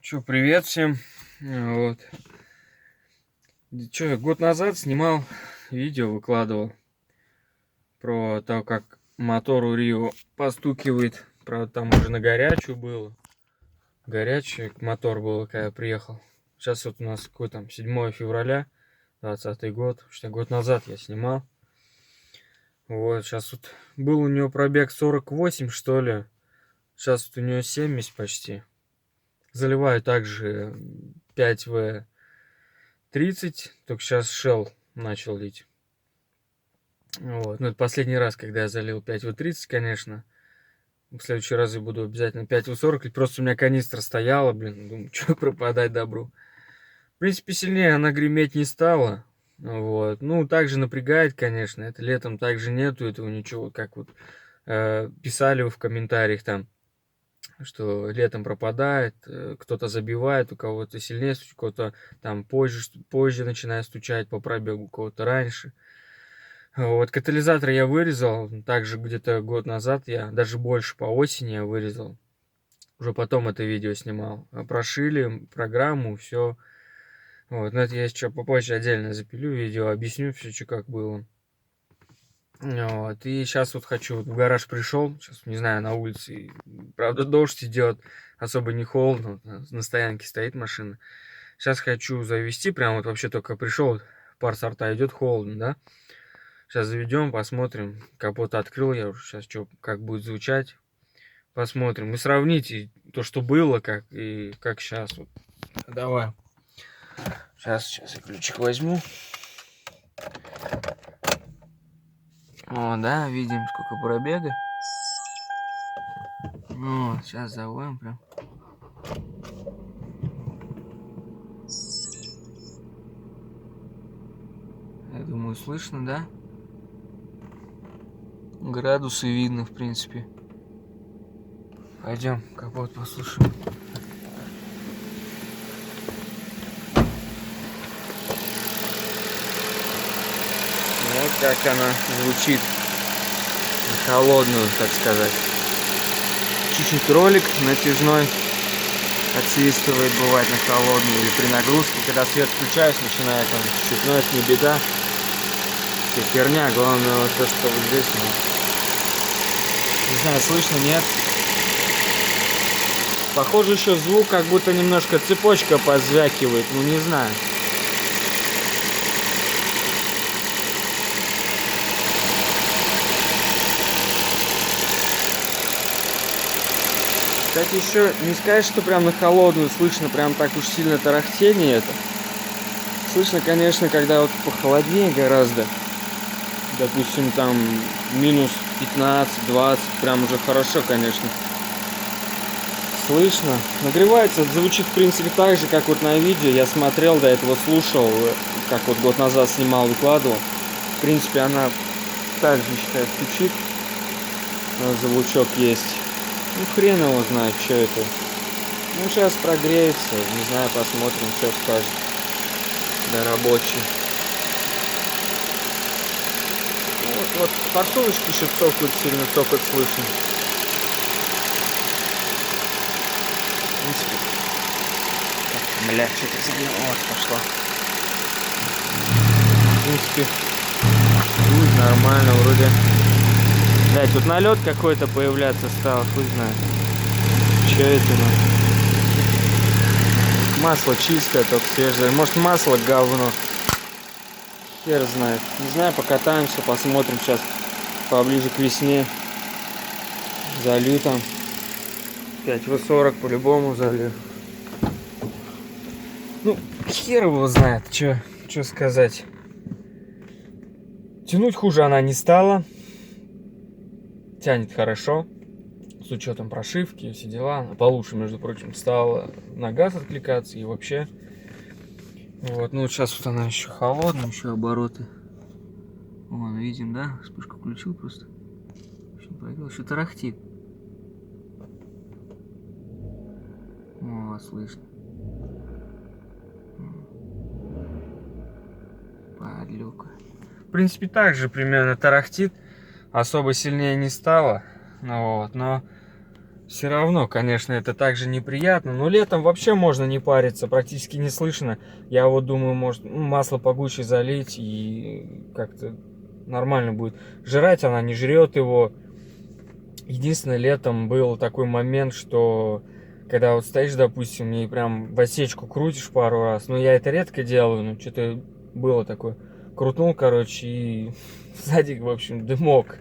Привет всем. Вот. Я год назад снимал видео, выкладывал про то, как мотор у Рио постукивает. Правда, там уже на горячую было. Горячий мотор был, когда я приехал. Сейчас вот у нас какой там 7 февраля, 20 год. Что год назад я снимал. Вот, сейчас вот был у него пробег 48, что ли. Сейчас вот у него 70 почти. Заливаю также 5В 30, только сейчас Shell начал лить. Вот. Ну, это последний раз, когда я залил 5В30, конечно. В следующий раз я буду обязательно 5В40 лить. Просто у меня канистра стояла, думаю, что пропадать добру. В принципе, сильнее она греметь не стала. Вот. Ну, также напрягает, конечно. Это летом также нету этого ничего, как вот писали вы в комментариях там, что летом пропадает, кто-то забивает, у кого-то сильнее, у кого-то там позже начинает стучать по пробегу, у кого-то раньше. Вот, катализатор я вырезал, также где-то год назад, я даже больше по осени я вырезал. Уже потом это видео снимал. Прошили программу, все. Вот, но это я еще попозже отдельно запилю видео, объясню все, что как было. Вот, и сейчас вот хочу, в гараж пришел, сейчас, не знаю, на улице, правда, дождь идет, особо не холодно, на стоянке стоит машина. Сейчас хочу завести, прям вот вообще только пришел, пар со рта идет, холодно, да? Сейчас заведем, посмотрим. Капот открыл я уже. Сейчас что, как будет звучать. Посмотрим. И сравните то, что было, как и как сейчас. Вот. Давай. Сейчас я ключик возьму. О, да, видим, сколько пробега. Вот, сейчас заводим прям. Я думаю, слышно, да? Градусы видно, в принципе. Пойдем, капот послушаем. Вот как она звучит. На холодную, так сказать. Чуть-чуть ролик натяжной отсвистывает, бывает на холодную или при нагрузке. Когда свет включаешь, начинает он чуть-чуть, но это не беда. Все херня, главное вот то, что вот здесь, не знаю, слышно, нет. Похоже, еще звук, как будто немножко цепочка позвякивает, ну не знаю. Кстати, еще не сказать, что прям на холодную слышно прям так уж сильно тарахтение это. Слышно, конечно, когда вот похолоднее гораздо. Допустим, там минус 15-20, прям уже хорошо, конечно. Слышно. Нагревается, звучит в принципе так же, как вот на видео. Я смотрел, до этого слушал, как вот год назад снимал, выкладывал. В принципе, она также, считаю, стучит. Звучок есть. Ну, хрен его знает, что это. Ну, сейчас прогреется. Не знаю, посмотрим, что скажет. Да, рабочий. Вот форсуночки еще цокают сильно, только слышно. В принципе. Так, бля, что-то забил. Вот, пошла. В принципе, будет нормально вроде. Блять, тут налет какой-то появляться стал, хуй знает. Че это, ну? Масло чистое, только свежее. Может, масло говно. Хер знает. Не знаю, покатаемся, посмотрим сейчас поближе к весне. Залью там 5В40 по-любому залью. Ну, хер его знает, что сказать. Тянуть хуже она не стала. Тянет хорошо. С учетом прошивки, все дела. Она получше, между прочим, стала на газ откликаться и вообще. Вот, ну вот сейчас вот она еще холодная, еще обороты. Вон, видим, да? Вспышку включил просто. Еще тарахтит. О, слышно. Подлюка. В принципе, так же примерно тарахтит. Особо сильнее не стало. Ну, вот, но Все равно, конечно, это также неприятно, но летом вообще можно не париться, практически не слышно. Я вот думаю, может, масло погуще залить и как-то нормально будет. Жрать она не жрет его. Единственное, летом был такой момент, что когда вот стоишь, допустим, и прям в осечку крутишь пару раз, ну я это редко делаю, но что-то было такое. Крутнул, короче, и сзади, в общем, дымок.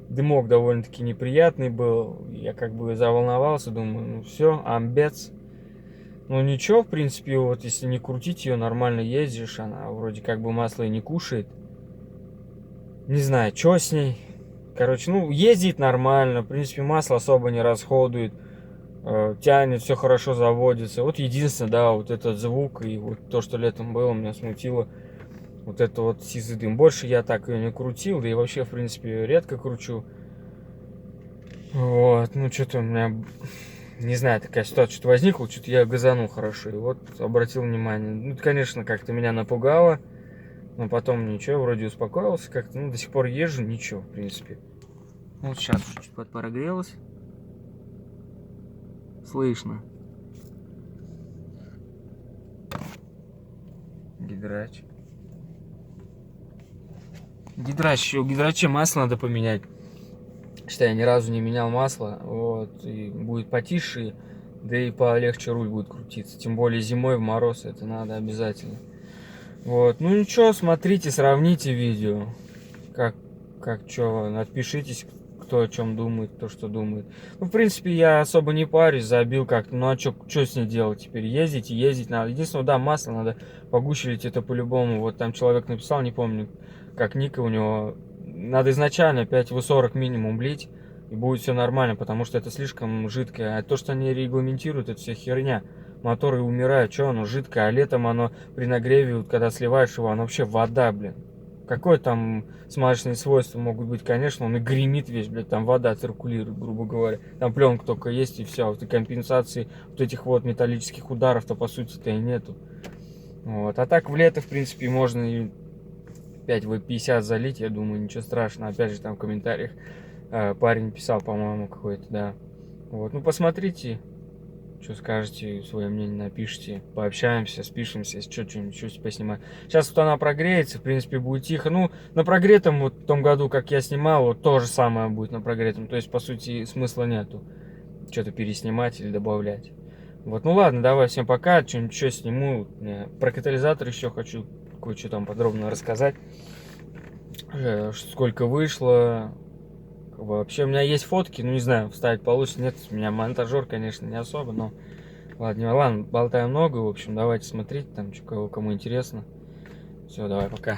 Дымок довольно-таки неприятный был. Я как бы заволновался, думаю, ну все, амбец. Ну ничего, в принципе, вот если не крутить ее, нормально ездишь, она вроде как бы масло и не кушает. Не знаю, что с ней. Короче, ну ездит нормально, в принципе, масло особо не расходует. Тянет, все хорошо заводится. Вот единственное, да, вот этот звук и вот то, что летом было, меня смутило. Вот это вот сизый дым. Больше я так ее не крутил, да и вообще, в принципе, редко кручу. Вот, ну что-то у меня, не знаю, такая ситуация что-то возникла, что-то я газанул хорошо, и вот обратил внимание. Ну, конечно, как-то меня напугало, но потом ничего, вроде успокоился как-то, ну, до сих пор езжу, ничего, в принципе. Вот сейчас чуть подпрогрелось. Слышно. Гидрач. Гидрач, у гидрача масло надо поменять. Что я ни разу не менял масло, вот, и будет потише, да и полегче руль будет крутиться. Тем более зимой в мороз это надо обязательно. Вот, ну ничего, смотрите, сравните видео. Как что, отпишитесь, кто о чем думает, кто что думает. Ну, в принципе, я особо не парюсь, забил как-то. Ну, а что с ней делать теперь? Ездить надо. Единственное, да, масло надо погущерить, это по-любому. Вот там человек написал, не помню, как ника у него. Надо изначально 5В40 минимум влить, и будет все нормально, потому что это слишком жидкое. А то, что они регламентируют, это вся херня. Моторы умирают, что оно жидкое, а летом оно при нагреве, вот, когда сливаешь его, оно вообще вода, блин. Какое там смазочные свойства могут быть, конечно, он и гремит весь, блядь, там вода циркулирует, грубо говоря. Там пленка только есть и все, вот и компенсации вот этих вот металлических ударов-то по сути-то и нету. Вот. А так в лето, в принципе, можно и 5В50 залить, я думаю, ничего страшного. Опять же, там в комментариях парень писал, по-моему, какой-то, да. Вот, ну посмотрите, что скажете, свое мнение напишите, пообщаемся, спишемся, если что-нибудь поснимаю. Сейчас вот она прогреется, в принципе, будет тихо. Ну, на прогретом, вот в том году, как я снимал, вот то же самое будет на прогретом. То есть, по сути, смысла нету что-то переснимать или добавлять. Вот, ну ладно, давай, всем пока, что-нибудь еще сниму. Про катализатор еще хочу кое-что там подробно рассказать. Сколько вышло. Вообще, у меня есть фотки, ну не знаю, вставить получится, нет, у меня монтажер, конечно, не особо, но ладно, болтаю много, в общем, давайте смотреть, там, кому интересно. Все, давай, пока.